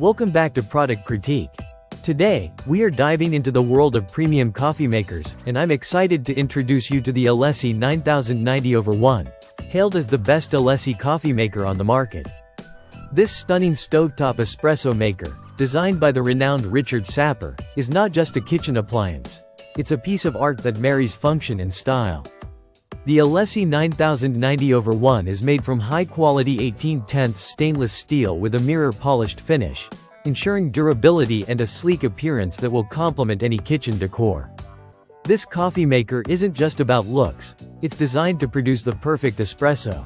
Welcome back to Product Critique. Today, we are diving into the world of premium coffee makers, and I'm excited to introduce you to the Alessi 9090/1, hailed as the best Alessi coffee maker on the market. This stunning stovetop espresso maker, designed by the renowned Richard Sapper, is not just a kitchen appliance. It's a piece of art that marries function and style. The Alessi 9090/1 is made from high-quality 18/10 stainless steel with a mirror-polished finish, ensuring durability and a sleek appearance that will complement any kitchen decor. This coffee maker isn't just about looks, it's designed to produce the perfect espresso.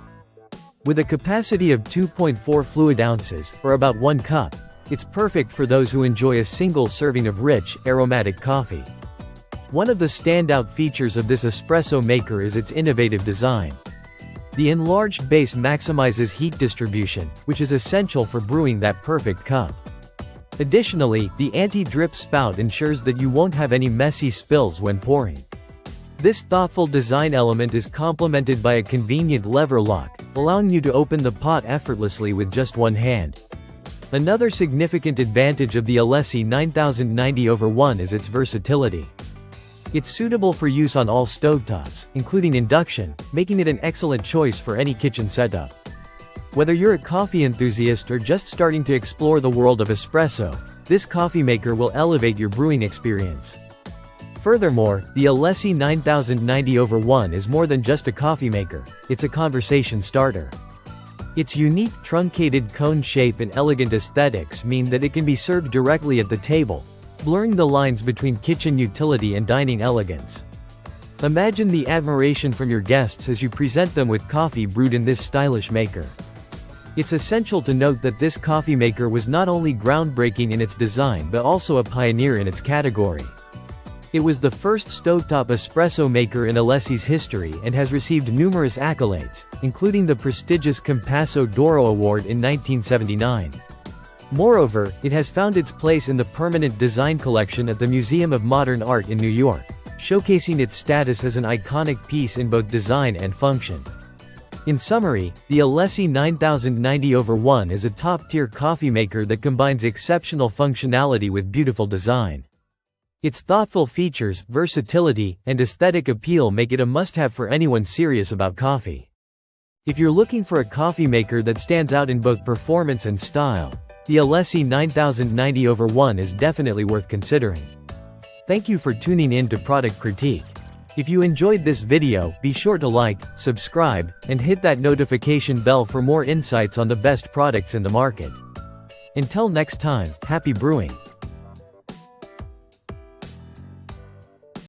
With a capacity of 2.4 fluid ounces, or about 1 cup, it's perfect for those who enjoy a single serving of rich, aromatic coffee. One of the standout features of this espresso maker is its innovative design. The enlarged base maximizes heat distribution, which is essential for brewing that perfect cup. Additionally, the anti-drip spout ensures that you won't have any messy spills when pouring. This thoughtful design element is complemented by a convenient lever lock, allowing you to open the pot effortlessly with just one hand. Another significant advantage of the Alessi 9090/1 is its versatility. It's suitable for use on all stovetops, including induction, making it an excellent choice for any kitchen setup. Whether you're a coffee enthusiast or just starting to explore the world of espresso, this coffee maker will elevate your brewing experience. Furthermore, the Alessi 9090/1 is more than just a coffee maker, it's a conversation starter. Its unique truncated cone shape and elegant aesthetics mean that it can be served directly at the table, blurring the lines between kitchen utility and dining elegance. Imagine the admiration from your guests as you present them with coffee brewed in this stylish maker. It's essential to note that this coffee maker was not only groundbreaking in its design but also a pioneer in its category. It was the first stovetop espresso maker in Alessi's history and has received numerous accolades, including the prestigious Compasso d'Oro Award in 1979. Moreover, it has found its place in the permanent design collection at the Museum of Modern Art in New York, showcasing its status as an iconic piece in both design and function. In summary, the Alessi 9090/1 is a top-tier coffee maker that combines exceptional functionality with beautiful design. Its thoughtful features, versatility, and aesthetic appeal make it a must-have for anyone serious about coffee. If you're looking for a coffee maker that stands out in both performance and style, the Alessi 9090/1 is definitely worth considering. Thank you for tuning in to Product Critique. If you enjoyed this video, be sure to like, subscribe, and hit that notification bell for more insights on the best products in the market. Until next time, happy brewing!